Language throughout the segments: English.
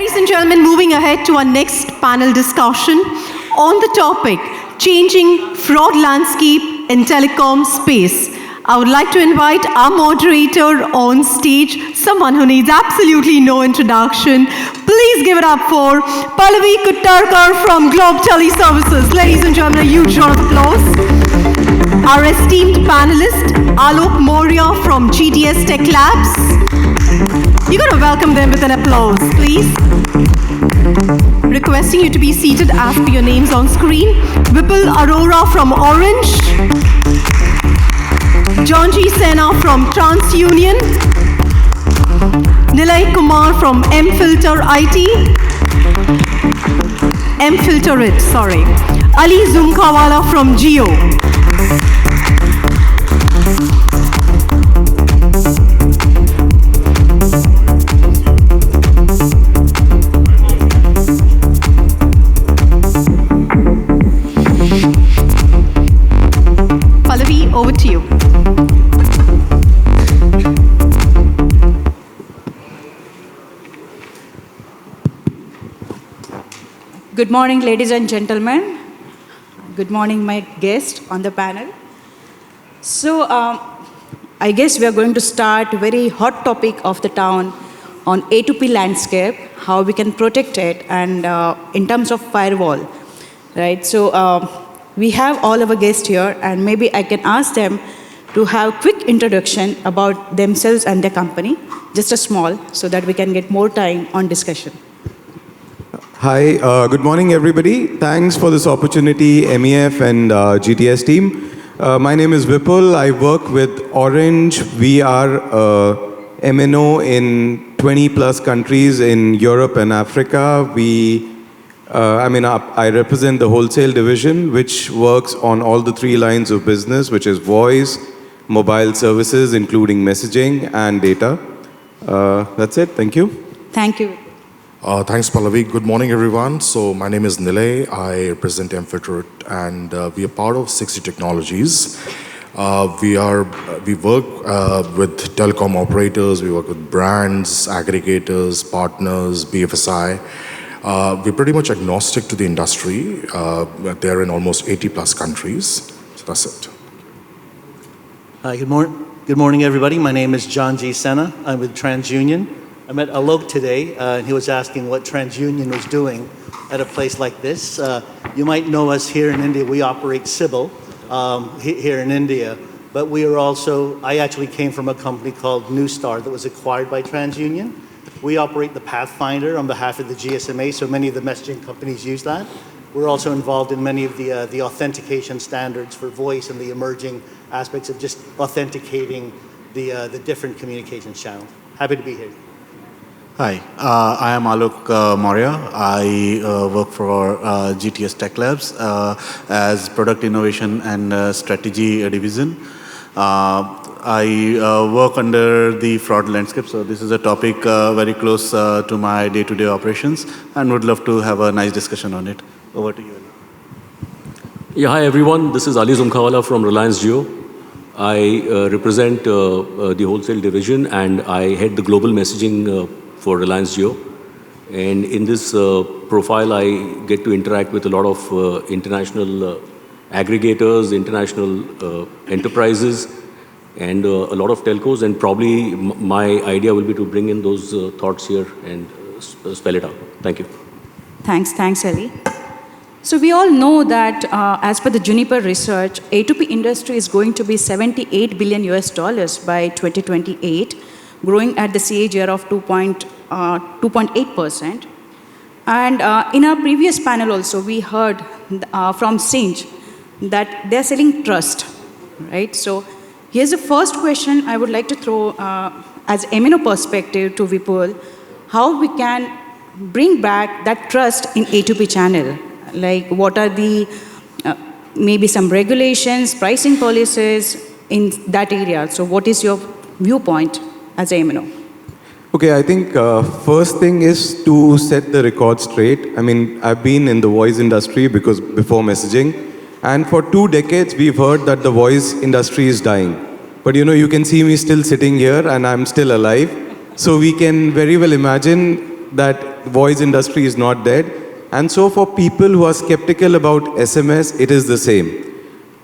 Ladies and gentlemen, moving ahead to our next panel discussion on the topic, changing fraud landscape in telecom space. I would like to invite our moderator on stage, someone who needs absolutely no introduction. Please give it up for Pallavi Kudtarkar from Globe Teleservices. Ladies and gentlemen, a huge round of applause. Our esteemed panelist, Alok Maurya from GTS TechLabs. You're going to welcome them with an applause, please. Requesting you to be seated as per your names on screen. Vipul Arora from Orange. Jonjie Sena from TransUnion. Nilay Kumar from mFilterIt. mFilterIt, sorry. Ali Zoomkhawala from Jio. Pallavi, over to you. Good morning, ladies and gentlemen. Good morning, my guest on the panel. So, I guess we are going to start a very hot topic of the town on A2P landscape, how we can protect it, and in terms of firewall, right? So, we have all of our guests here, and maybe I can ask them to have a quick introduction about themselves and their company, just a small, so that we can get more time on discussion. Hi, good morning everybody. Thanks for this opportunity, MEF and GTS team. My name is Vipul. I work with Orange. We are MNO in 20 plus countries in Europe and Africa. I represent the wholesale division, which works on all the three lines of business, which is voice, mobile services, including messaging and data. That's it. Thank you. Thank you. Thanks, Pallavi. Good morning, everyone. So my name is Nilay. I represent mFilterIt, and we are part of 60 Technologies. We work with telecom operators. We work with brands, aggregators, partners, BFSI. We're pretty much agnostic to the industry. They're in almost 80 plus countries. So that's it. Hi, good morning, everybody. My name is Jonjie Sena. I'm with TransUnion. I met Alok today, and he was asking what TransUnion was doing at a place like this. You might know us here in India. We operate Sybil here in India, but we are also, I actually came from a company called Newstar that was acquired by TransUnion. We operate the Pathfinder on behalf of the GSMA, so many of the messaging companies use that. We're also involved in many of the authentication standards for voice and the emerging aspects of just authenticating the different communications channels. Happy to be here. Hi, I am Alok Maurya. I work for GTS TechLabs as Product Innovation and Strategy Division. I work under the fraud landscape, so this is a topic very close to my day-to-day operations, and would love to have a nice discussion on it. Over to you. Yeah, hi everyone. This is Ali Zoomkhawala from Reliance Jio. I represent the wholesale division, and I head the global messaging for Reliance Jio. And in this profile, I get to interact with a lot of international aggregators, international enterprises, and a lot of telcos. And probably my idea will be to bring in those thoughts here and spell it out. Thank you. Thanks, Ali. So we all know that as per the Juniper research, A2P industry is going to be $78 billion by 2028, growing at the CAGR of 2.8%. And in our previous panel also, we heard from Sinj that they're selling trust, right? So here's the first question I would like to throw as MNO perspective to Vipul, how we can bring back that trust in A2P channel. Like what are the, maybe some regulations, pricing policies in that area. So what is your viewpoint as a MNO? Okay, I think first thing is to set the record straight. I mean, I've been in the voice industry before messaging, and for 2 decades we've heard that the voice industry is dying. But you can see me still sitting here and I'm still alive. So we can very well imagine that voice industry is not dead. And so for people who are skeptical about SMS, it is the same.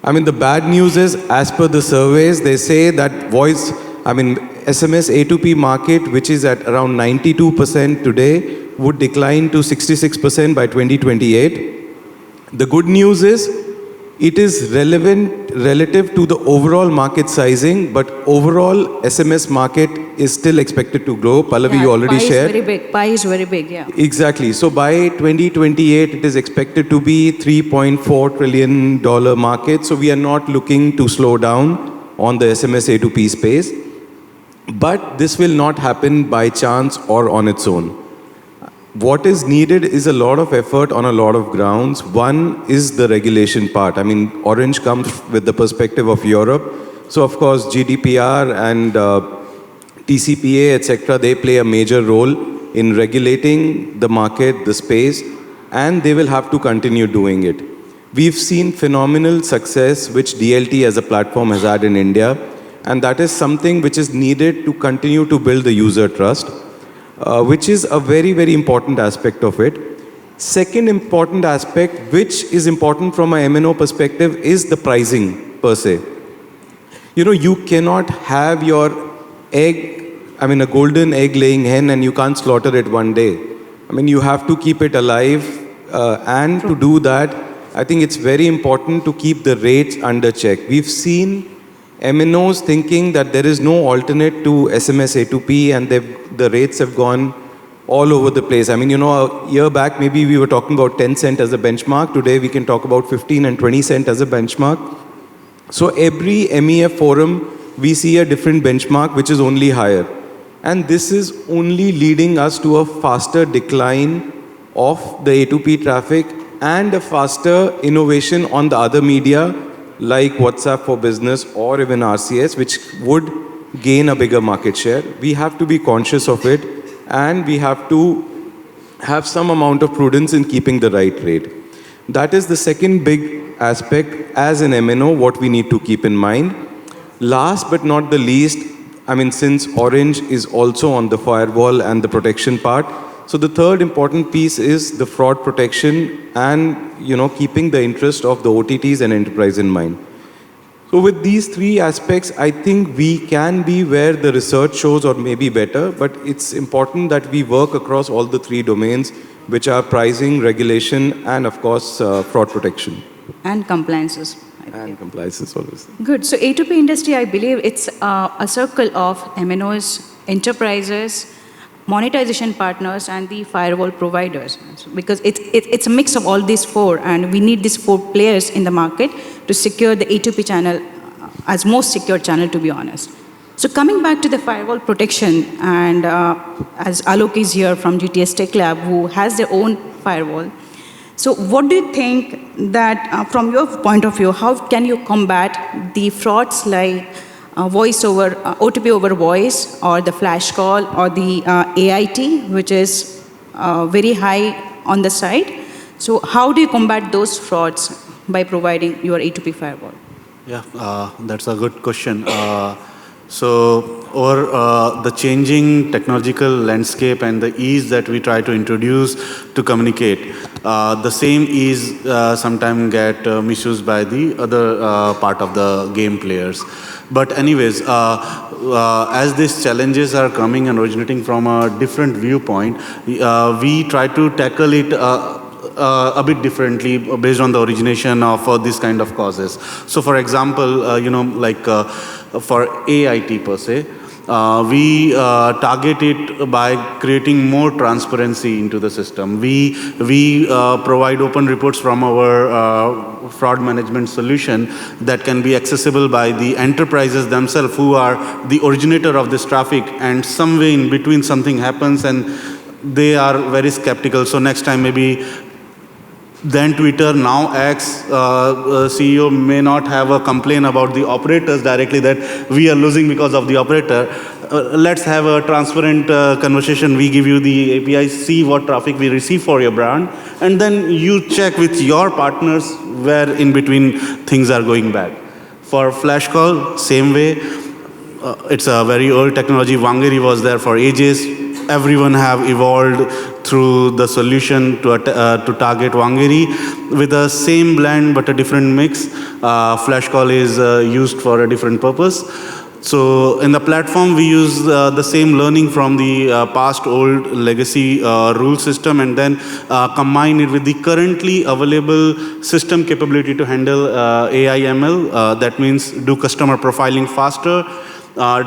I mean, the bad news is, as per the surveys, they say that SMS A2P market, which is at around 92% today, would decline to 66% by 2028. The good news is, it is relevant relative to the overall market sizing, but overall SMS market is still expected to grow. Pallavi, you already shared. Pie is very big, yeah. Exactly. So by 2028, it is expected to be $3.4 trillion market. So we are not looking to slow down on the SMS A2P space. But this will not happen by chance or on its own. What is needed is a lot of effort on a lot of grounds. One is the regulation part. I mean, Orange comes with the perspective of Europe. So of course, GDPR and TCPA, etc., they play a major role in regulating the market, the space, and they will have to continue doing it. We've seen phenomenal success which DLT as a platform has had in India, and that is something which is needed to continue to build the user trust. Which is a very, very important aspect of it. Second important aspect, which is important from a MNO perspective, is the pricing per se. You know, you cannot have your a golden egg laying hen, and you can't slaughter it one day. I mean, you have to keep it alive, and to do that, I think it's very important to keep the rates under check. We've seen MNOs thinking that there is no alternate to SMS A2P, and the rates have gone all over the place. I mean, you know, a year back, maybe we were talking about 10 cent as a benchmark. Today, we can talk about 15 and 20 cent as a benchmark. So every MEF forum, we see a different benchmark, which is only higher. And this is only leading us to a faster decline of the A2P traffic and a faster innovation on the other media, like WhatsApp for Business or even RCS, which would gain a bigger market share. We have to be conscious of it, and we have to have some amount of prudence in keeping the right rate. That is the second big aspect as an MNO, what we need to keep in mind. Last but not the least, I mean, since Orange is also on the firewall and the protection part, so the third important piece is the fraud protection and, you know, keeping the interest of the OTTs and enterprise in mind. So with these three aspects, I think we can be where the research shows or maybe better, but it's important that we work across all the three domains, which are pricing, regulation, and of course, fraud protection. And compliances. And compliances always. Good. So A2P industry, I believe it's a circle of MNOs, enterprises, monetization partners, and the firewall providers. Because it's a mix of all these four, and we need these four players in the market to secure the A2P channel as most secure channel, to be honest. So coming back to the firewall protection, and as Alok is here from GTS TechLab, who has their own firewall. So what do you think that, from your point of view, how can you combat the frauds like voice over, OTP over voice, or the flash call, or the AIT, which is very high on the side? So how do you combat those frauds by providing your A2P firewall? Yeah, that's a good question. Over the changing technological landscape and the ease that we try to introduce to communicate, the same ease sometimes get misused by the other part of the game players. But anyways, as these challenges are coming and originating from a different viewpoint, we try to tackle it a bit differently based on the origination of this kind of causes. So for example, for AIT per se, we target it by creating more transparency into the system. We provide open reports from our fraud management solution that can be accessible by the enterprises themselves, who are the originator of this traffic, and some way in between something happens and they are very skeptical. So next time maybe then Twitter, now X, CEO may not have a complaint about the operators directly that we are losing because of the operator. Let's have a transparent conversation. We give you the API, see what traffic we receive for your brand, and then you check with your partners where in between things are going bad. For flash call, same way. It's a very old technology. Wangari was there for ages. Everyone have evolved through the solution to target Wangiri with the same blend but a different mix. Flash call is used for a different purpose. So in the platform, we use the same learning from the past old legacy rule system and then combine it with the currently available system capability to handle AI ML. That means do customer profiling faster,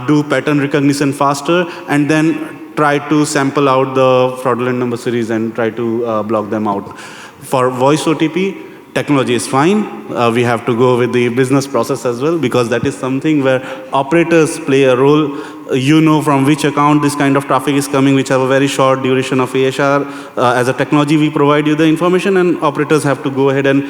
do pattern recognition faster, and then try to sample out the fraudulent number series and try to block them out. For voice OTP, technology is fine. We have to go with the business process as well, because that is something where operators play a role. You know from which account this kind of traffic is coming, which have a very short duration of ASR. As a technology, we provide you the information, and operators have to go ahead and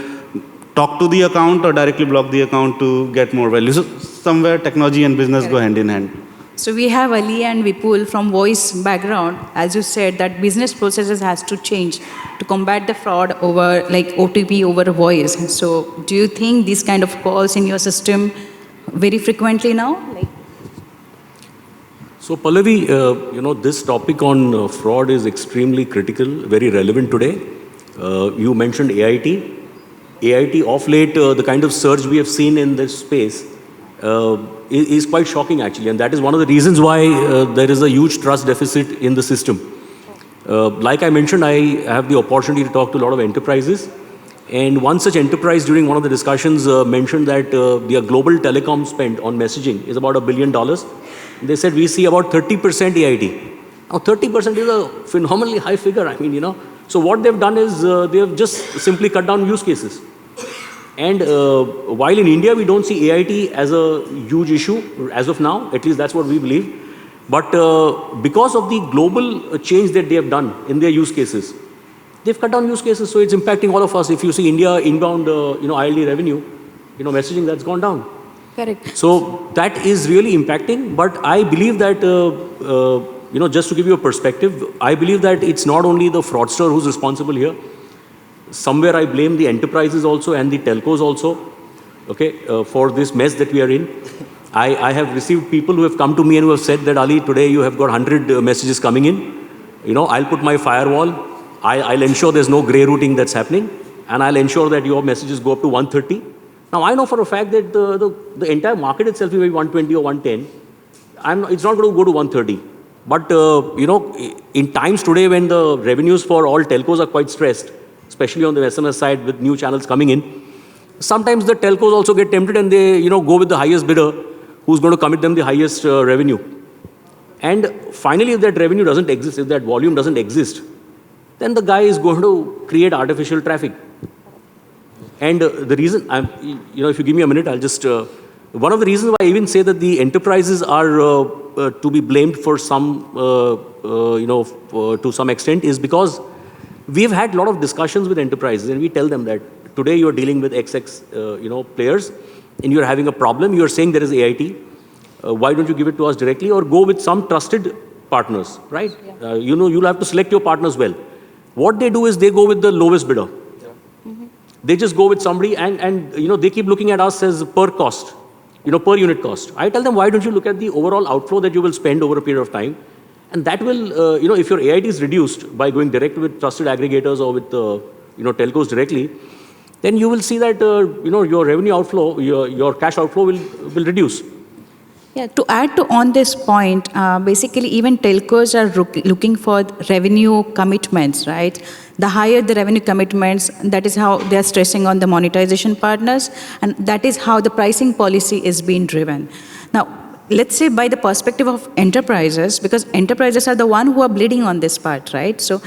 talk to the account or directly block the account to get more value. So somewhere technology and business go hand in hand. So we have Ali and Vipul from voice background. As you said, that business processes has to change to combat the fraud over like OTP over voice. So do you think these kind of calls in your system very frequently now? So Pallavi, this topic on fraud is extremely critical, very relevant today. You mentioned AIT. AIT of late, the kind of surge we have seen in this space is quite shocking actually, and that is one of the reasons why there is a huge trust deficit in the system. Like I mentioned, I have the opportunity to talk to a lot of enterprises, and one such enterprise during one of the discussions mentioned that their global telecom spend on messaging is about $1 billion. They said we see about 30% AIT. Now 30% is a phenomenally high figure, I mean, So what they've done is they have just simply cut down use cases. And while in India we don't see AIT as a huge issue as of now, at least that's what we believe. But because of the global change that they have done in their use cases, they've cut down use cases, so it's impacting all of us. If you see India inbound, ILD revenue, messaging, that's gone down. Correct. So that is really impacting. But I believe that, just to give you a perspective, I believe that it's not only the fraudster who's responsible here. Somewhere I blame the enterprises also and the telcos also, for this mess that we are in. I have received people who have come to me and who have said that, Ali, today you have got 100 messages coming in. I'll put my firewall. I'll ensure there's no gray routing that's happening. And I'll ensure that your messages go up to 130. Now, I know for a fact that the entire market itself is maybe 120 or 110. It's not going to go to 130. But, in times today when the revenues for all telcos are quite stressed, especially on the SMS side with new channels coming in, sometimes the telcos also get tempted and they, go with the highest bidder who's going to commit them the highest revenue. And finally, if that revenue doesn't exist, if that volume doesn't exist, then the guy is going to create artificial traffic. And the reason, if you give me a minute, I'll just, one of the reasons why I even say that the enterprises are to be blamed for some, to some extent is because we've had a lot of discussions with enterprises and we tell them that today you're dealing with XX, players and you're having a problem, you're saying there is AIT, why don't you give it to us directly or go with some trusted partners, right? Yeah. You'll have to select your partners well. What they do is they go with the lowest bidder. Yeah. Mm-hmm. They just go with somebody and they keep looking at us as per cost, per unit cost. I tell them, why don't you look at the overall outflow that you will spend over a period of time? And that will, if your AIT is reduced by going direct with trusted aggregators or with, telcos directly, then you will see that, your revenue outflow, your cash outflow will reduce. Yeah, to add to on this point, basically even telcos are looking for revenue commitments, right? The higher the revenue commitments, that is how they are stressing on the monetization partners, and that is how the pricing policy is being driven. Now, let's say by the perspective of enterprises, because enterprises are the one who are bleeding on this part, right? So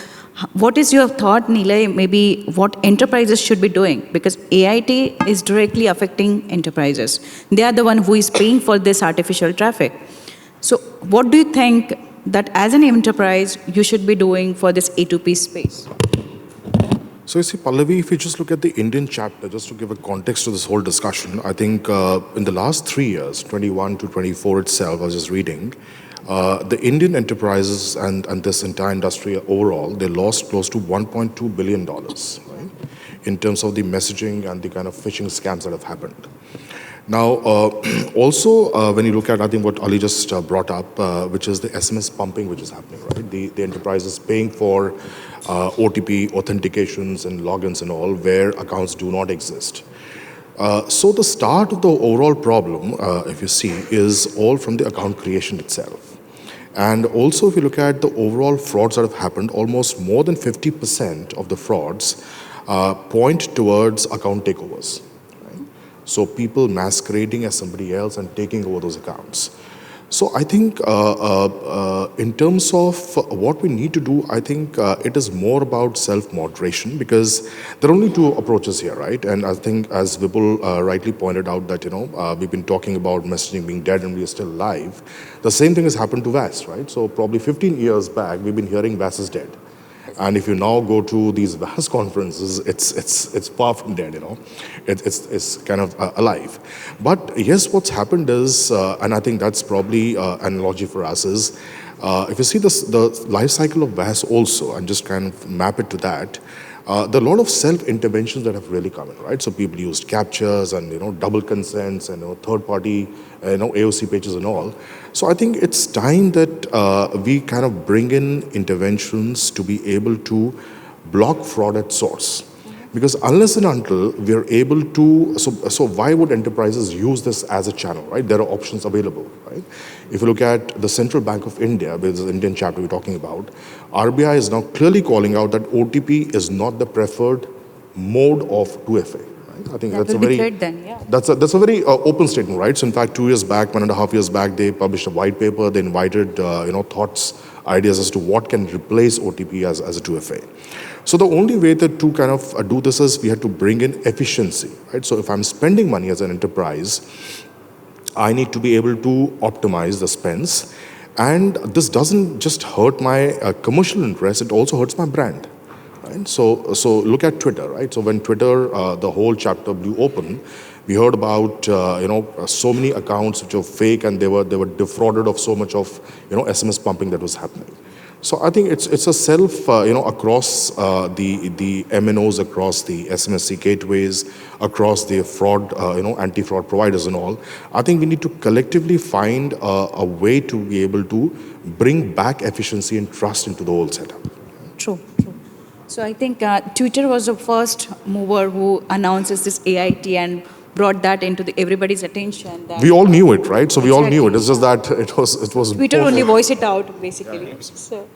what is your thought, Nilay, maybe what enterprises should be doing? Because AIT is directly affecting enterprises. They are the one who is paying for this artificial traffic. So what do you think that as an enterprise you should be doing for this A2P space? So you see, Pallavi, if you just look at the Indian chapter, just to give a context to this whole discussion, I think in the last 3 years, 21 to 24 itself, I was just reading, the Indian enterprises and this entire industry overall, they lost close to $1.2 billion, right, in terms of the messaging and the kind of phishing scams that have happened. Now, also, when you look at, I think what Ali just brought up, which is the SMS pumping which is happening, right? The enterprises paying for OTP authentications and logins and all where accounts do not exist. So the start of the overall problem, if you see, is all from the account creation itself. And also, if you look at the overall frauds that have happened, almost more than 50% of the frauds point towards account takeovers. Right? So people masquerading as somebody else and taking over those accounts. So I think in terms of what we need to do, I think it is more about self-moderation, because there are only two approaches here, right? And I think, as Vipul rightly pointed out, that we've been talking about messaging being dead and we are still alive. The same thing has happened to VAS, right? So probably 15 years back, we've been hearing VAS is dead. And if you now go to these VAS conferences, it's far from dead, It's kind of alive. But yes, what's happened is, and I think that's probably an analogy for us, is if you see the life cycle of VAS also, and just kind of map it to that, there are a lot of self-interventions that have really come in, right? So people used captures and, double consents and, third-party, AOC pages and all. So I think it's time that we kind of bring in interventions to be able to block fraud at source. Because unless and until we're able to, so why would enterprises use this as a channel, right? There are options available, right? If you look at the Central Bank of India, which is the Indian chapter we're talking about, RBI is now clearly calling out that OTP is not the preferred mode of 2FA. Right? I think that's a very great then, yeah. That's a very open statement, right? So in fact, 2 years back, 1.5 years back, they published a white paper. They invited thoughts, ideas as to what can replace OTP as a 2FA. So the only way to kind of do this is we have to bring in efficiency, right? So if I'm spending money as an enterprise, I need to be able to optimize the spends. And this doesn't just hurt my commercial interest, it also hurts my brand. Right? So look at Twitter, right? So when Twitter, the whole chapter blew open, we heard about so many accounts which were fake, and they were defrauded of so much of SMS pumping that was happening. So I think it's a self across the MNOs, across the SMSC gateways, across the fraud anti-fraud providers and all. I think we need to collectively find a way to be able to bring back efficiency and trust into the whole setup. True. So I think Twitter was the first mover who announces this AIT and brought that into everybody's attention. We all knew it, right? So we all knew it. It's just that it was. Twitter only voiced it out, basically. Yeah. So,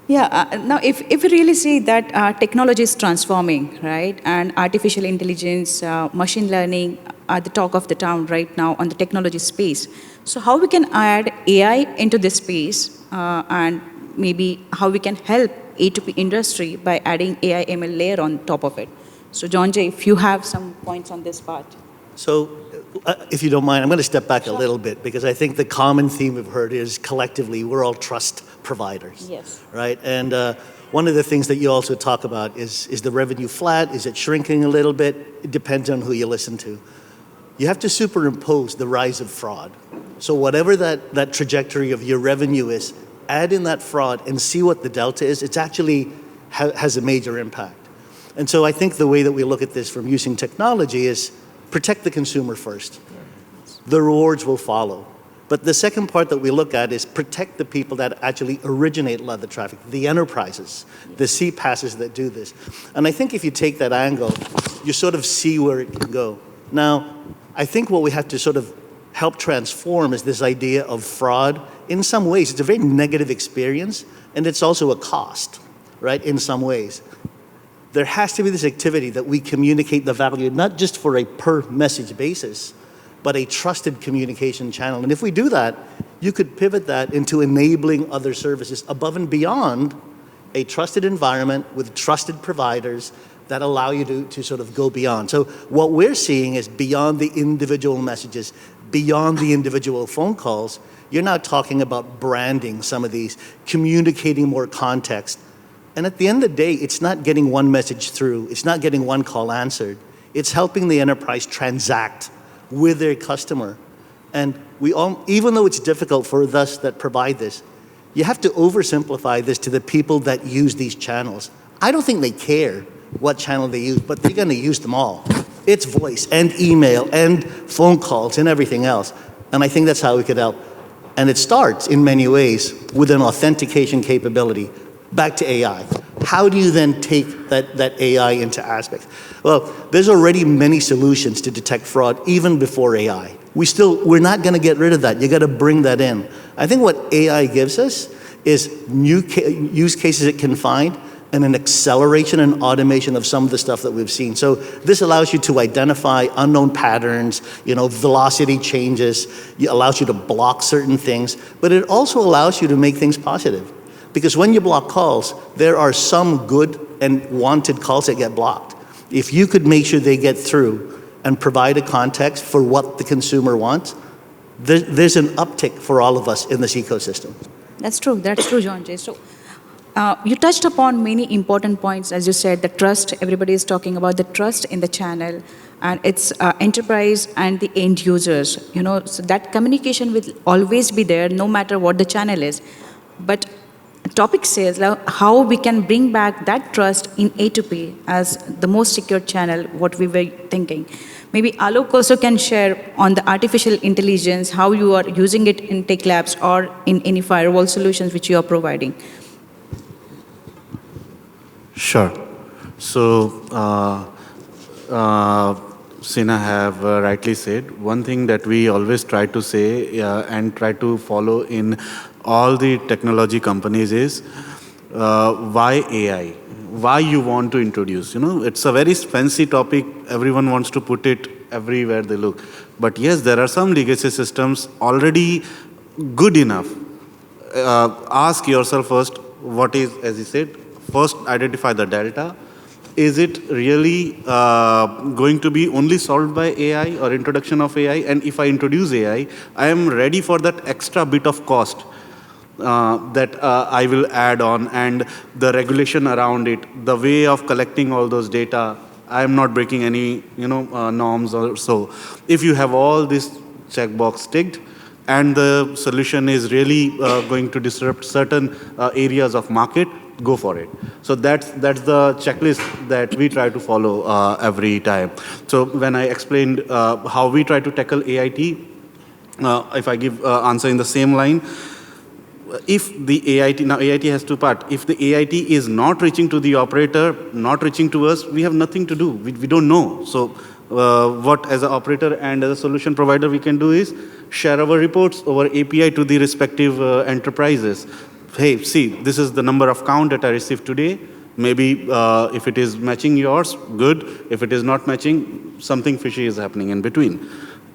now, if we really see that technology is transforming, right, and artificial intelligence, machine learning are the talk of the town right now on the technology space. So how we can add AI into this space, and maybe how we can help A2P industry by adding AI ML layer on top of it. So Jonjie, if you have some points on this part. So, if you don't mind, I'm going to step back a little bit, because I think the common theme we've heard is collectively we're all trust providers. Yes. Right? And one of the things that you also talk about is the revenue flat? Is it shrinking a little bit? It depends on who you listen to. You have to superimpose the rise of fraud. So whatever that trajectory of your revenue is, add in that fraud and see what the delta is. It's actually has a major impact. And so I think the way that we look at this from using technology is protect the consumer first. The rewards will follow. But the second part that we look at is protect the people that actually originate a lot of the traffic, the enterprises, the CPaaSs that do this. And I think if you take that angle, you sort of see where it can go. Now, I think what we have to sort of help transform is this idea of fraud. In some ways, it's a very negative experience, and it's also a cost, right, in some ways. There has to be this activity that we communicate the value, not just for a per message basis, but a trusted communication channel. And if we do that, you could pivot that into enabling other services above and beyond a trusted environment with trusted providers that allow you to sort of go beyond. So what we're seeing is beyond the individual messages, beyond the individual phone calls, you're now talking about branding some of these, communicating more context. And at the end of the day, it's not getting one message through, it's not getting one call answered, it's helping the enterprise transact with their customer. And we all, even though it's difficult for us that provide this, you have to oversimplify this to the people that use these channels. I don't think they care what channel they use, but they're gonna use them all. It's voice and email and phone calls and everything else. And I think that's how we could help. And it starts in many ways with an authentication capability. Back to AI. how do you then take that AI into aspects? Well, there's already many solutions to detect fraud even before AI. We're not going to get rid of that. You got to bring that in. I think what AI gives us is new use cases it can find and an acceleration and automation of some of the stuff that we've seen. So this allows you to identify unknown patterns, velocity changes, it allows you to block certain things, but it also allows you to make things positive. Because when you block calls, there are some good and wanted calls that get blocked. If you could make sure they get through and provide a context for what the consumer wants, there's an uptick for all of us in this ecosystem. That's true, Jonjie. So, you touched upon many important points, as you said, the trust. Everybody is talking about the trust in the channel, and it's enterprise and the end users. So that communication will always be there, no matter what the channel is. But the topic says how we can bring back that trust in A2P as the most secure channel, what we were thinking. Maybe Alok also can share on the artificial intelligence, how you are using it in TechLabs or in any firewall solutions which you are providing. Sure. So, Sena have rightly said, one thing that we always try to say and try to follow in all the technology companies is why AI? Why you want to introduce? It's a very fancy topic. Everyone wants to put it everywhere they look. But yes, there are some legacy systems already good enough. Ask yourself first, what is, as you said, first identify the delta. Is it really going to be only solved by AI or introduction of AI? And if I introduce AI, I am ready for that extra bit of cost that I will add on, and the regulation around it, the way of collecting all those data. I am not breaking any norms or so. If you have all this checkbox ticked, and the solution is really going to disrupt certain areas of market, go for it. So that's the checklist that we try to follow every time. So when I explained how we try to tackle AIT, if I give answer in the same line, if the AIT, now AIT has two parts. If the AIT is not reaching to the operator, not reaching to us, we have nothing to do. We don't know. So what as an operator and as a solution provider we can do is share our reports over API to the respective enterprises. Hey, see, this is the number of count that I received today. Maybe if it is matching yours, good. If it is not matching, something fishy is happening in between.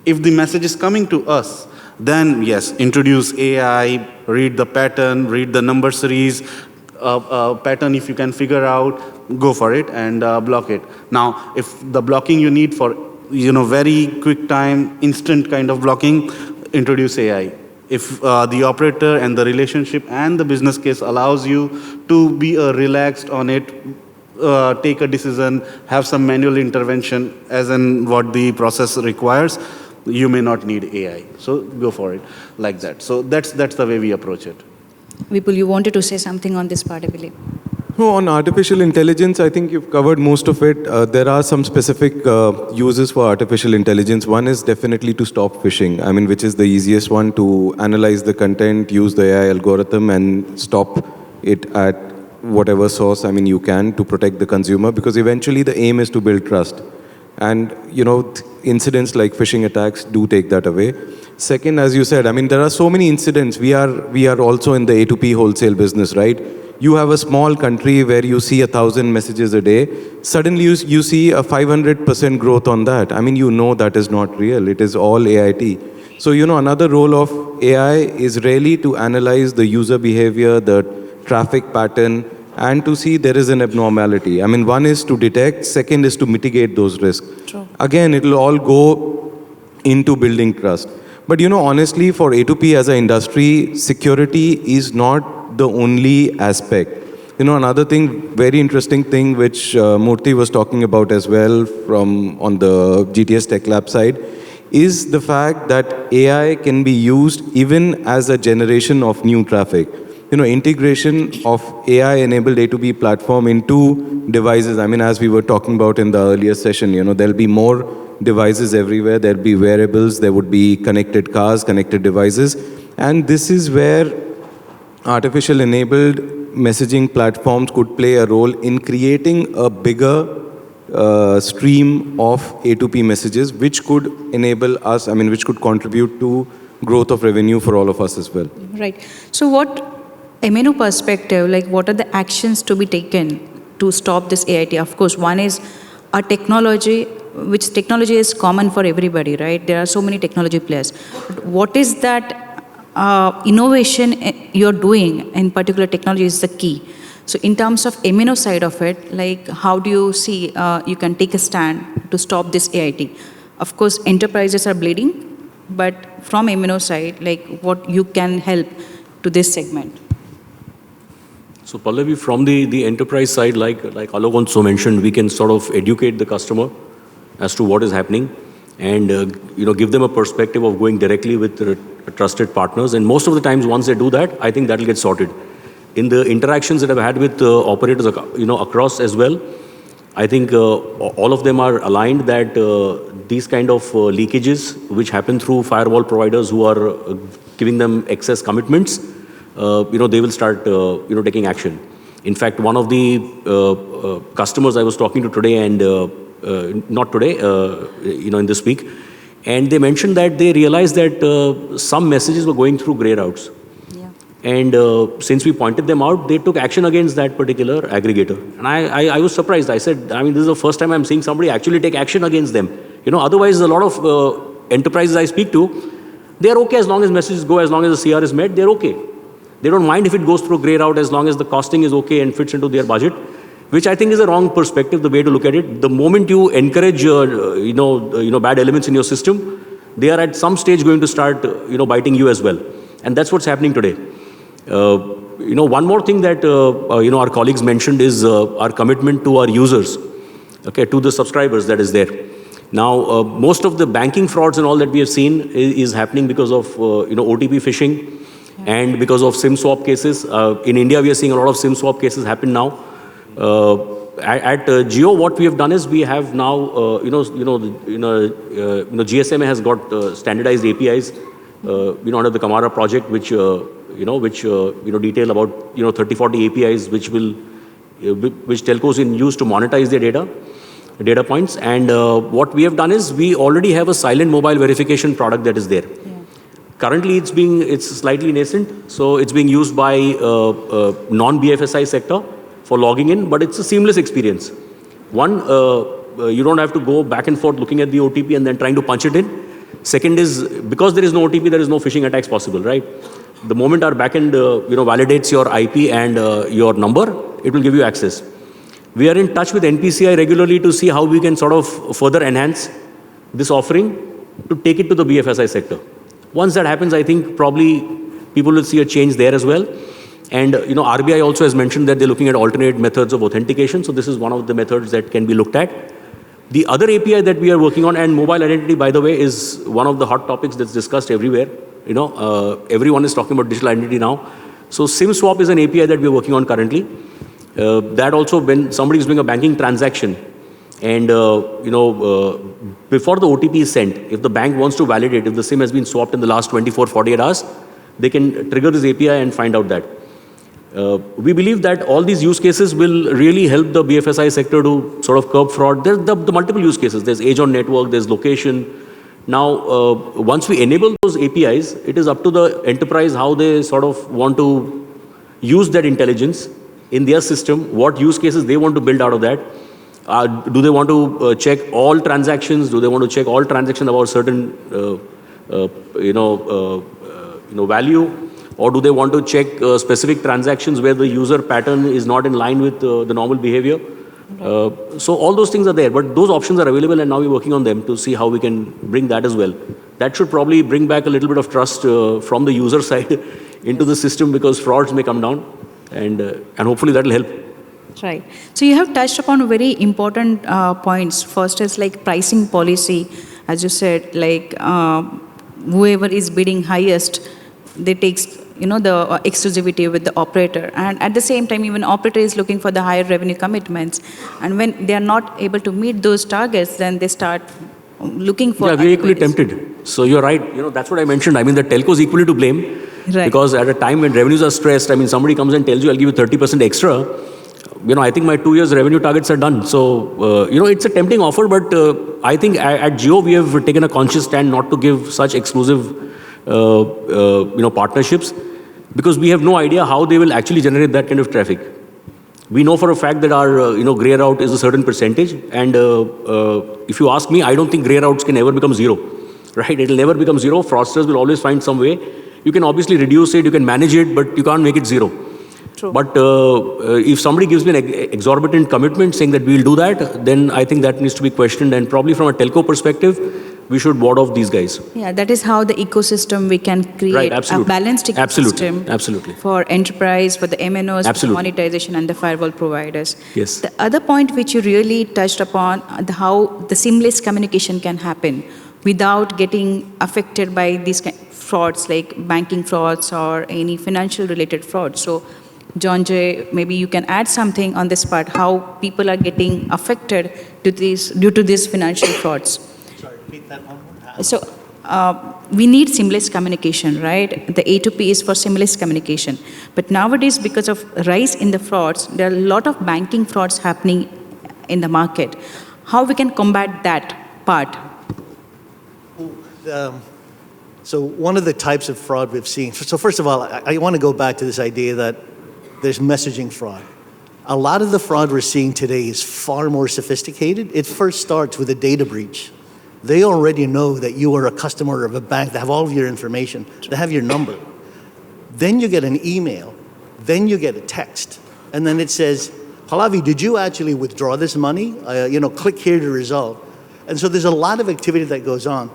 If the message is coming to us, then yes, introduce AI, read the pattern, read the number series, pattern if you can figure out, go for it and block it. Now, if the blocking you need for very quick time, instant kind of blocking, introduce AI. If the operator and the relationship and the business case allows you to be relaxed on it, take a decision, have some manual intervention as in what the process requires, you may not need AI. So go for it like that. So that's the way we approach it. Vipul, you wanted to say something on this part, I believe. No, on artificial intelligence, I think you've covered most of it. There are some specific uses for artificial intelligence. One is definitely to stop phishing, which is the easiest one, to analyze the content, use the AI algorithm and stop it at whatever source, you can, to protect the consumer, because eventually the aim is to build trust. And, incidents like phishing attacks do take that away. Second, as you said, there are so many incidents. We are also in the A2P wholesale business, right? You have a small country where you see 1,000 messages a day. Suddenly you see a 500% growth on that. That is not real. It is all AIT. So, another role of AI is really to analyze the user behavior, the traffic pattern, and to see there is an abnormality. One is to detect, second is to mitigate those risks. True. Again, it will all go into building trust. But honestly, for A2P as an industry, security is not the only aspect. Another thing, very interesting thing, which Murthy was talking about as well on the GTS TechLabs side, is the fact that AI can be used even as a generation of new traffic. Integration of AI-enabled A2B platform into devices. As we were talking about in the earlier session, there'll be more devices everywhere. There'll be wearables. There would be connected cars, connected devices. And this is where artificial-enabled messaging platforms could play a role in creating a bigger stream of A2P messages, which could enable us, which could contribute to growth of revenue for all of us as well. Right. So what, MNO perspective, like what are the actions to be taken to stop this AIT? Of course, one is a technology, which technology is common for everybody, right? There are so many technology players. But what is that innovation you're doing in particular technology is the key. So in terms of MNO side of it, like how do you see you can take a stand to stop this AIT? Of course, enterprises are bleeding, but from MNO side, like what you can help to this segment? So Pallavi, from the enterprise side, like Alok also mentioned, we can sort of educate the customer as to what is happening and give them a perspective of going directly with trusted partners. And most of the times, once they do that, I think that will get sorted. In the interactions that I've had with operators, across as well, I think all of them are aligned that these kind of leakages, which happen through firewall providers who are giving them excess commitments, they will start, taking action. In fact, one of the customers I was talking to today, and not today, in this week, and they mentioned that they realized that some messages were going through grey routes. And since we pointed them out, they took action against that particular aggregator. And I was surprised. I said, this is the first time I'm seeing somebody actually take action against them. Otherwise, a lot of enterprises I speak to, they're okay as long as messages go, as long as the CR is met, they're okay. They don't mind if it goes through grey route as long as the costing is okay and fits into their budget, which I think is a wrong perspective, the way to look at it. The moment you encourage, bad elements in your system, they are at some stage going to start, biting you as well. And that's what's happening today. One more thing that, our colleagues mentioned is our commitment to our users, okay, to the subscribers that is there. Now, most of the banking frauds and all that we have seen is happening because of, OTP phishing and because of SIM swap cases. In India, we are seeing a lot of SIM swap cases happen now. At Jio, what we have done is we have now, GSMA has got standardized APIs, under the Kumar project, which detail about 30-40 APIs which telcos can use to monetize their data points. And what we have done is we already have a silent mobile verification product that is there. Currently, it's slightly nascent, so it's being used by non-BFSI sector for logging in, but it's a seamless experience. One, you don't have to go back and forth looking at the OTP and then trying to punch it in. Second is, because there is no OTP, there is no phishing attacks possible, right? The moment our backend, validates your IP and your number, it will give you access. We are in touch with NPCI regularly to see how we can sort of further enhance this offering to take it to the BFSI sector. Once that happens, I think probably people will see a change there as well. And, RBI also has mentioned that they're looking at alternate methods of authentication. So this is one of the methods that can be looked at. The other API that we are working on, and mobile identity, by the way, is one of the hot topics that's discussed everywhere. Everyone is talking about digital identity now. So SIM swap is an API that we're working on currently. That also, when somebody is doing a banking transaction and, before the OTP is sent, if the bank wants to validate, if the SIM has been swapped in the last 24, 48 hours, they can trigger this API and find out that. We believe that all these use cases will really help the BFSI sector to sort of curb fraud. There's the multiple use cases. There's age on network, there's location. Now, once we enable those APIs, it is up to the enterprise how they sort of want to use that intelligence in their system, what use cases they want to build out of that. Do they want to check all transactions? Do they want to check all transactions about certain, value? Or do they want to check specific transactions where the user pattern is not in line with the normal behavior? So all those things are there, but those options are available, and now we're working on them to see how we can bring that as well. That should probably bring back a little bit of trust from the user side into the system, because frauds may come down, and hopefully that will help. Right. So you have touched upon very important points. First is like pricing policy. As you said, like whoever is bidding highest, they takes the exclusivity with the operator, and at the same time even operator is looking for the higher revenue commitments, and when they are not able to meet those targets, then they start looking for. Yeah, we're equally tempted. So you're right. That's what I mentioned. I mean, the telco is equally to blame. Right. Because at a time when revenues are stressed, I mean, somebody comes and tells you, I'll give you 30% extra. I think my 2 years revenue targets are done. So, it's a tempting offer, but I think at Jio, we have taken a conscious stand not to give such exclusive, partnerships, because we have no idea how they will actually generate that kind of traffic. We know for a fact that our, gray route is a certain percentage. And if you ask me, I don't think gray routes can ever become zero, right? It'll never become zero. Fraudsters will always find some way. You can obviously reduce it, you can manage it, but you can't make it zero. True. But if somebody gives me an exorbitant commitment saying that we'll do that, then I think that needs to be questioned. And probably from a telco perspective, we should ward off these guys. Yeah, that is how the ecosystem we can create Right, a absolutely. balanced ecosystem Absolutely. for enterprise, for the MNOs, for the Absolutely. monetization and the firewall providers. Yes. The other point which you really touched upon, how the seamless communication can happen without getting affected by these frauds like banking frauds or any financial related frauds. So Jonjie, maybe you can add something on this part, how people are getting affected due to these financial frauds. Sorry, repeat that one more time. So we need seamless communication, right? The A2P is for seamless communication. But nowadays, because of rise in the frauds, there are a lot of banking frauds happening in the market. How we can combat that part? So one of the types of fraud we've seen, so first of all, I want to go back to this idea that there's messaging fraud. A lot of the fraud we're seeing today is far more sophisticated. It first starts with a data breach. They already know that you are a customer of a bank. They have all of your information. They have your number. Then you get an email. Then you get a text. And then it says, Pallavi, did you actually withdraw this money? Click here to resolve. And so there's a lot of activity that goes on.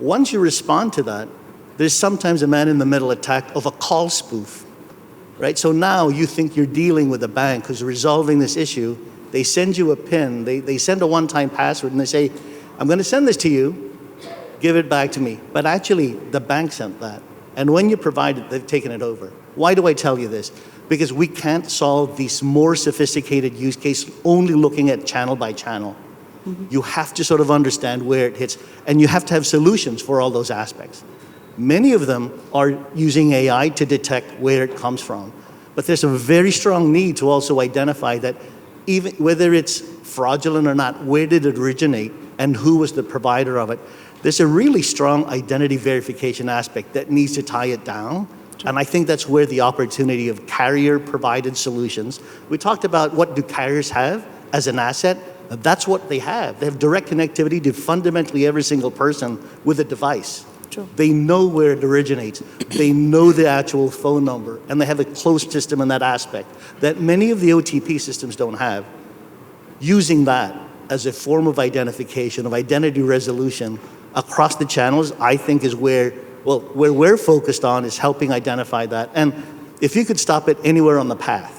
Once you respond to that, there's sometimes a man-in-the-middle attack of a call spoof, right? So now you think you're dealing with a bank who's resolving this issue. They send you a PIN. They send a one-time password, and they say, I'm going to send this to you. Give it back to me. But actually, the bank sent that. And when you provide it, they've taken it over. Why do I tell you this? Because we can't solve these more sophisticated use cases only looking at channel by channel. You have to sort of understand where it hits, and you have to have solutions for all those aspects. Many of them are using AI to detect where it comes from. But there's a very strong need to also identify that even whether it's fraudulent or not, where did it originate and who was the provider of it? There's a really strong identity verification aspect that needs to tie it down. And I think that's where the opportunity of carrier-provided solutions. We talked about what do carriers have as an asset. That's what they have. They have direct connectivity to fundamentally every single person with a device. True. They know where it originates. They know the actual phone number, and they have a closed system in that aspect that many of the OTP systems don't have. Using that as a form of identification, of identity resolution across the channels, I think is where we're focused on is helping identify that. And if you could stop it anywhere on the path,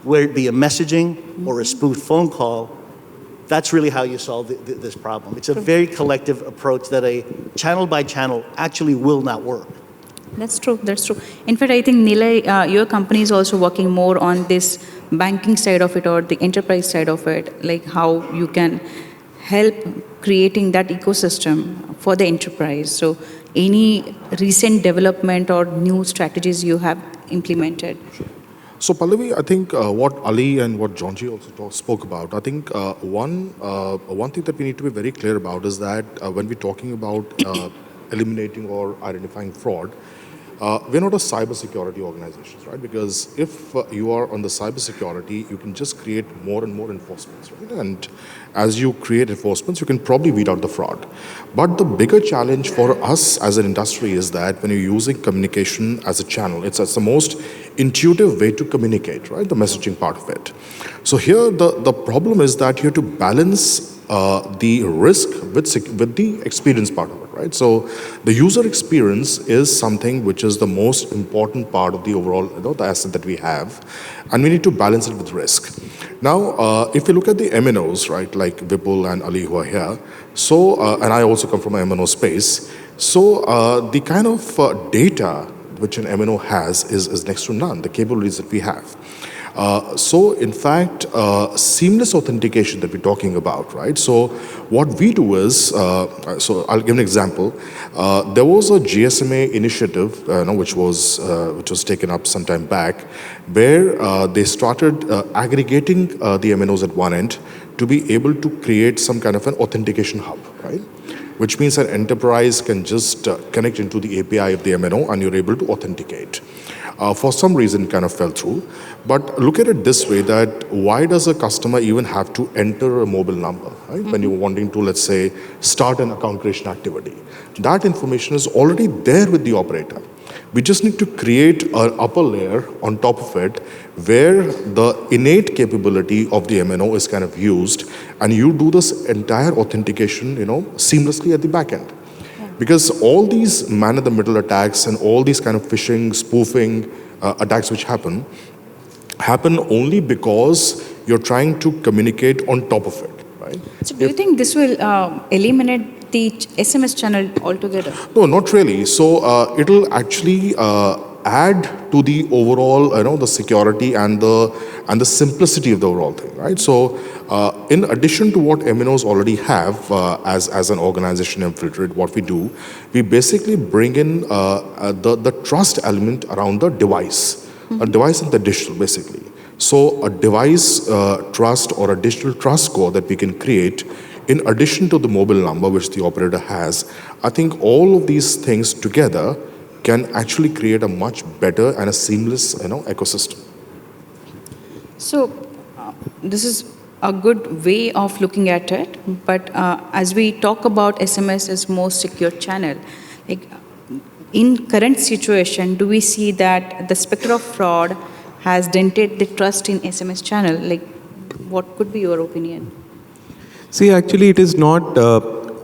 where it be a messaging or a spoofed phone call, that's really how you solve this problem. It's a very collective approach that a channel by channel actually will not work. That's true. That's true. In fact, I think Nilay, your company is also working more on this banking side of it or the enterprise side of it, like how you can help creating that ecosystem for the enterprise. So any recent development or new strategies you have implemented? So Pallavi, I think what Ali and what Jonjie also spoke about, I think one thing that we need to be very clear about is that when we're talking about eliminating or identifying fraud, we're not a cybersecurity organization, right? Because if you are on the cybersecurity, you can just create more and more enforcements, right? And as you create enforcements, you can probably weed out the fraud. But the bigger challenge for us as an industry is that when you're using communication as a channel, it's the most intuitive way to communicate, right? The messaging part of it. So here, the problem is that you have to balance the risk with the experience part of it, right? So the user experience is something which is the most important part of the overall, the asset that we have, and we need to balance it with risk. Now, if you look at the MNOs, right, like Vipul and Ali who are here, so, and I also come from an MNO space, so the kind of data which an MNO has is next to none, the capabilities that we have. So in fact, seamless authentication that we're talking about, right? So what we do is, so I'll give an example. There was a GSMA initiative, which was taken up some time back, where they started aggregating the MNOs at one end to be able to create some kind of an authentication hub, right? Which means an enterprise can just connect into the API of the MNO and you're able to authenticate. For some reason, it kind of fell through. But look at it this way, that why does a customer even have to enter a mobile number, right? When you're wanting to, let's say, start an account creation activity. That information is already there with the operator. We just need to create an upper layer on top of it where the innate capability of the MNO is kind of used, and you do this entire authentication, seamlessly at the back end. Because all these man-in-the-middle attacks and all these kind of phishing, spoofing attacks which happen only because you're trying to communicate on top of it, right? So do you think this will eliminate the SMS channel altogether? No, not really. So it'll actually add to the overall, the security and the simplicity of the overall thing, right? So in addition to what MNOs already have as an organization mFilterIt, what we do, we basically bring in the trust element around the device, a device and the digital, basically. So a device trust or a digital trust score that we can create in addition to the mobile number which the operator has. I think all of these things together can actually create a much better and a seamless ecosystem. So this is a good way of looking at it, but as we talk about SMS as most secure channel, like in current situation, do we see that the specter of fraud has dented the trust in SMS channel? Like, what could be your opinion? See, actually, it is not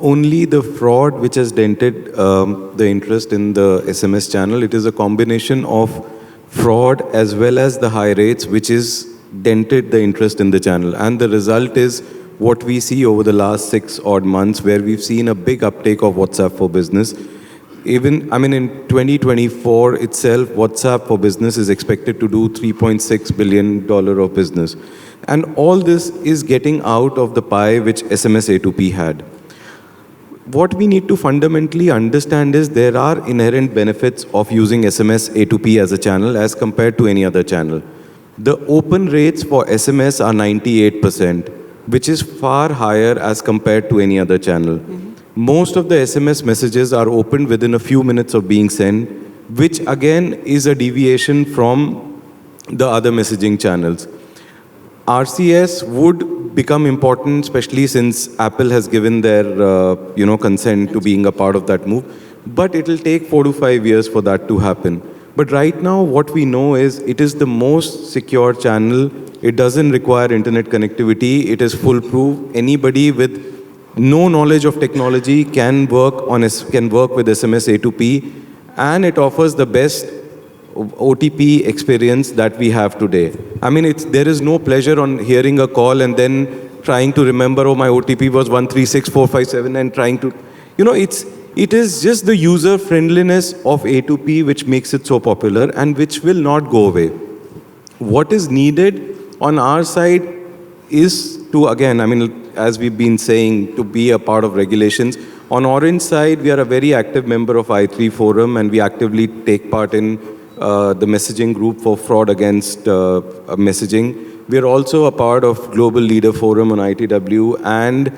only the fraud which has dented the interest in the SMS channel. It is a combination of fraud as well as the high rates which is dented the interest in the channel. And the result is what we see over the last 6 odd months, where we've seen a big uptake of WhatsApp for Business. Even, in 2024 itself, WhatsApp for Business is expected to do $3.6 billion of business. And all this is getting out of the pie which SMS A2P had. What we need to fundamentally understand is there are inherent benefits of using SMS A2P as a channel as compared to any other channel. The open rates for SMS are 98%, which is far higher as compared to any other channel. Most of the SMS messages are opened within a few minutes of being sent, which again is a deviation from the other messaging channels. RCS would become important, especially since Apple has given their consent to being a part of that move. But it will take 4 to 5 years for that to happen. But right now, what we know is it is the most secure channel. It doesn't require internet connectivity. It is foolproof. Anybody with no knowledge of technology can work with SMS A2P, and it offers the best OTP experience that we have today. There is no pleasure on hearing a call and then trying to remember, oh, my OTP was 136457, and trying to, it is just the user friendliness of A2P which makes it so popular and which will not go away. What is needed on our side is to, again, as we've been saying, to be a part of regulations. On Orange side, we are a very active member of I3 Forum, and we actively take part in the messaging group for fraud against messaging. We are also a part of Global Leader Forum on ITW, and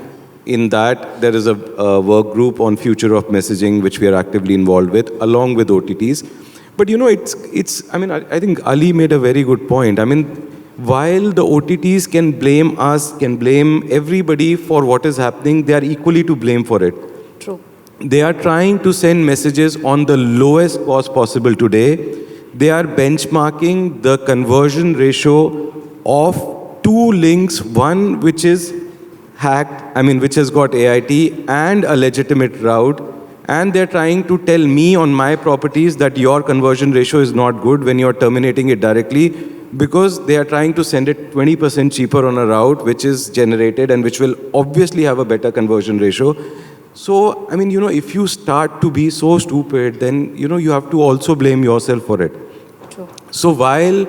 in that there is a work group on future of messaging which we are actively involved with, along with OTTs. But I think Ali made a very good point. While the OTTs can blame us, can blame everybody for what is happening, they are equally to blame for it. True. They are trying to send messages on the lowest cost possible today. They are benchmarking the conversion ratio of 2 links, one which is hacked, which has got AIT, and a legitimate route. And they're trying to tell me on my properties that your conversion ratio is not good when you're terminating it directly, because they are trying to send it 20% cheaper on a route which is generated and which will obviously have a better conversion ratio. So, if you start to be so stupid, then, you have to also blame yourself for it. True. So while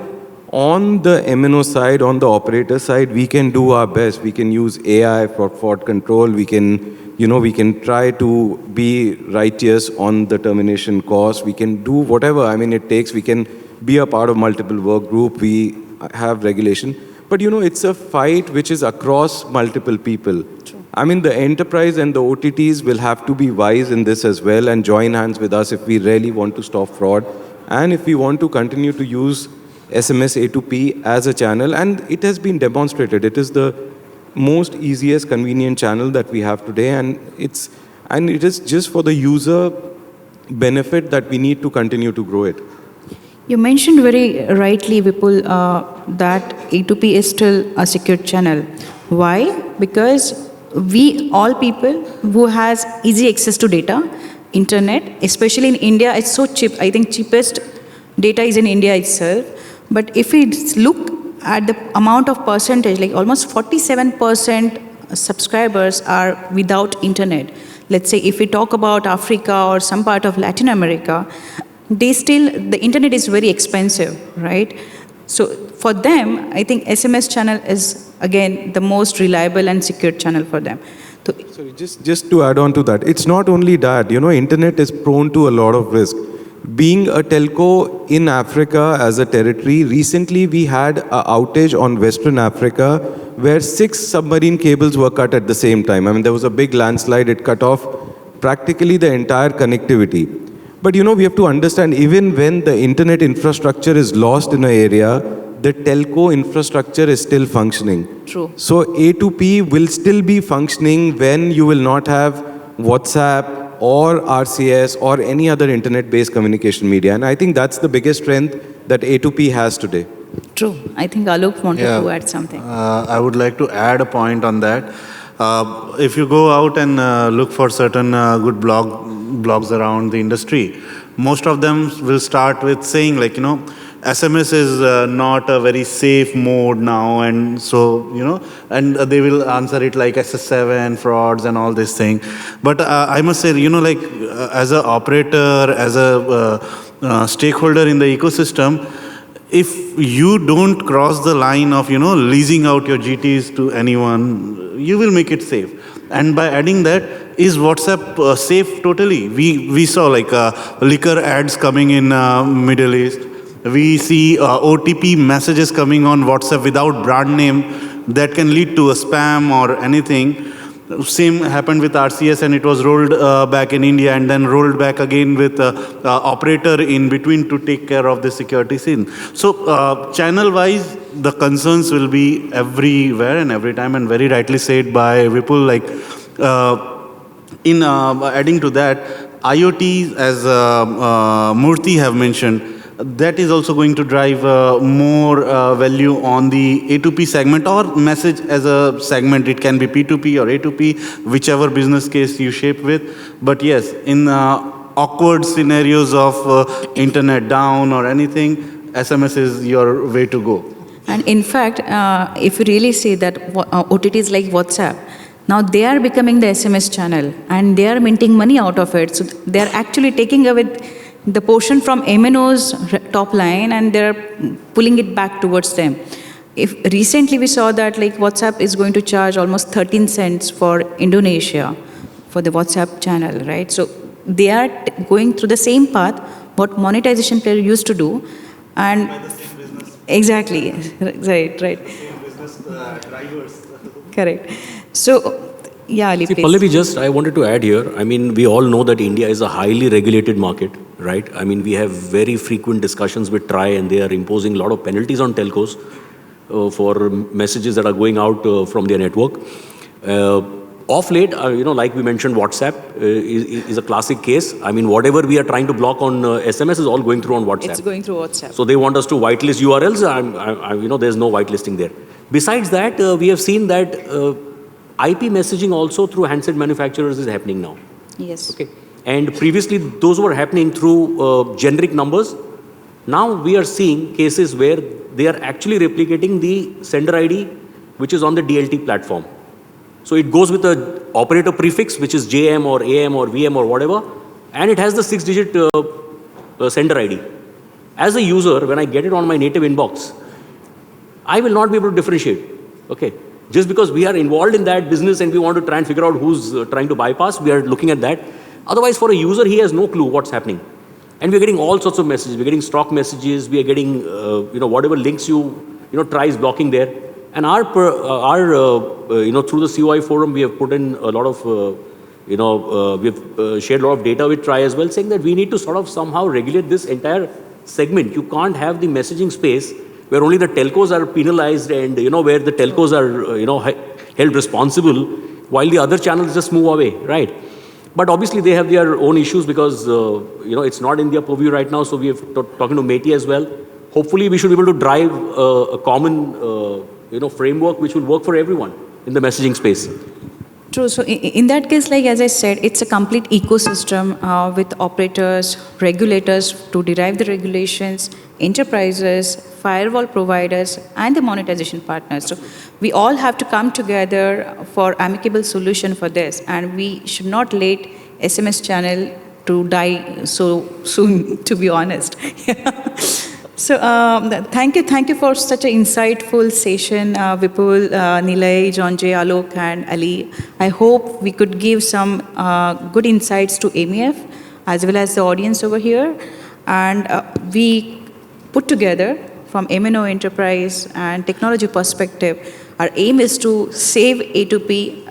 On the MNO side, on the operator side, we can do our best. We can use AI for fraud control. We can try to be righteous on the termination cost. We can do whatever, it takes. We can be a part of multiple work group. We have regulation. But, it's a fight which is across multiple people. True. The enterprise and the OTTs will have to be wise in this as well and join hands with us if we really want to stop fraud and if we want to continue to use SMS A2P as a channel. And it has been demonstrated. It is the most easiest, convenient channel that we have today. And it is just for the user benefit that we need to continue to grow it. You mentioned very rightly, Vipul, that A2P is still a secure channel. Why? Because we, all people who has easy access to data, internet, especially in India, it's so cheap. I think cheapest data is in India itself. But if we look at the amount of percentage, like almost 47% subscribers are without internet. Let's say if we talk about Africa or some part of Latin America, the internet is very expensive, right? So for them, I think SMS channel is, again, the most reliable and secure channel for them. So, sorry, just to add on to that, it's not only that, internet is prone to a lot of risk. Being a telco in Africa as a territory, recently we had an outage on Western Africa where 6 submarine cables were cut at the same time. There was a big landslide, it cut off practically the entire connectivity. But we have to understand, even when the internet infrastructure is lost in an area, the telco infrastructure is still functioning. True. So A2P will still be functioning when you will not have WhatsApp or RCS or any other internet-based communication media. And I think that's the biggest strength that A2P has today. True. I think Alok wanted to add something. I would like to add a point on that. If you go out and look for certain good blogs around the industry, most of them will start with saying SMS is not a very safe mode now, and so and they will answer it like SS7 frauds and all this thing. But I must say, as an operator, as a stakeholder in the ecosystem, if you don't cross the line of leasing out your GTs to anyone, you will make it safe. And by adding that, is WhatsApp safe totally? We saw liquor ads coming in Middle East. We see OTP messages coming on WhatsApp without brand name that can lead to a spam or anything. Same happened with RCS, and it was rolled back in India and then rolled back again with operator in between to take care of the security scene. So channel-wise, the concerns will be everywhere and every time, and very rightly said by Vipul, in adding to that, IoT, as Murthy have mentioned, that is also going to drive more value on the A2P segment or message as a segment. It can be P2P or A2P, whichever business case you shape with. But yes, in awkward scenarios of internet down or anything, SMS is your way to go. And in fact, if you really say that OTTs like WhatsApp, now they are becoming the SMS channel and they are minting money out of it. So they are actually taking away the portion from MNO's top line and they're pulling it back towards them. If recently we saw that WhatsApp is going to charge almost 13 cents for Indonesia for the WhatsApp channel, right? So they are going through the same path what monetization player used to do, and by the same business. Exactly, right. The same business drivers. Correct. So. Yeah, Ali, See, please. Pallavi, I wanted to add here, we all know that India is a highly regulated market, right? We have very frequent discussions with TRAI and they are imposing a lot of penalties on telcos for messages that are going out from their network. Off late, like we mentioned, WhatsApp is a classic case. Whatever we are trying to block on SMS is all going through on WhatsApp. It's going through WhatsApp. So they want us to whitelist URLs. There's no whitelisting there. Besides that, we have seen that IP messaging also through handset manufacturers is happening now. Yes. Okay. And previously, those were happening through generic numbers. Now we are seeing cases where they are actually replicating the sender ID, which is on the DLT platform. So it goes with the operator prefix, which is JM or AM or VM or whatever, and it has the 6-digit sender ID. As a user, when I get it on my native inbox, I will not be able to differentiate. Okay. Just because we are involved in that business and we want to try and figure out who's trying to bypass, we are looking at that. Otherwise, for a user, he has no clue what's happening. And we're getting all sorts of messages. We're getting stock messages. We are getting, whatever links tries blocking there. And through the COI forum, we have put in a lot of, we've shared a lot of data with TRI as well, saying that we need to sort of somehow regulate this entire segment. You can't have the messaging space where only the telcos are penalized and, where the telcos are, held responsible while the other channels just move away, right? But obviously they have their own issues because, it's not in their purview right now. So we have talking to METI as well. Hopefully we should be able to drive a common, framework which will work for everyone in the messaging space. True. So in that case, like as I said, it's a complete ecosystem with operators, regulators to derive the regulations, enterprises, firewall providers, and the monetization partners. So we all have to come together for amicable solution for this, and we should not let SMS channel to die so soon, to be honest. So thank you for such an insightful session, Vipul, Nilay, Jonjie, Alok, and Ali. I hope we could give some good insights to MEF as well as the audience over here. And we put together from MNO enterprise and technology perspective, our aim is to save A2P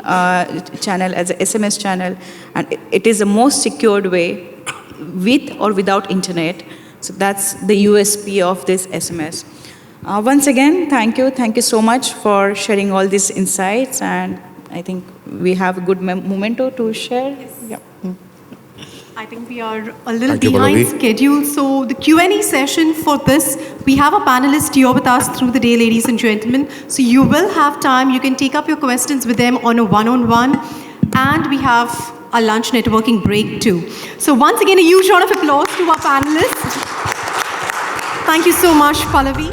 channel as a SMS channel, and it is the most secured way with or without internet. So that's the USP of this SMS. Once again, thank you so much for sharing all these insights, and I think we have a good memento to share. Yes. Yeah. I think we are a little Thank you, behind Pallavi. schedule. So the Q&A session for this, we have a panelist here with us through the day, ladies and gentlemen. So you will have time. You can take up your questions with them on a one-on-one. And we have a lunch networking break too. So once again, a huge round of applause to our panelists. Thank you so much, Pallavi.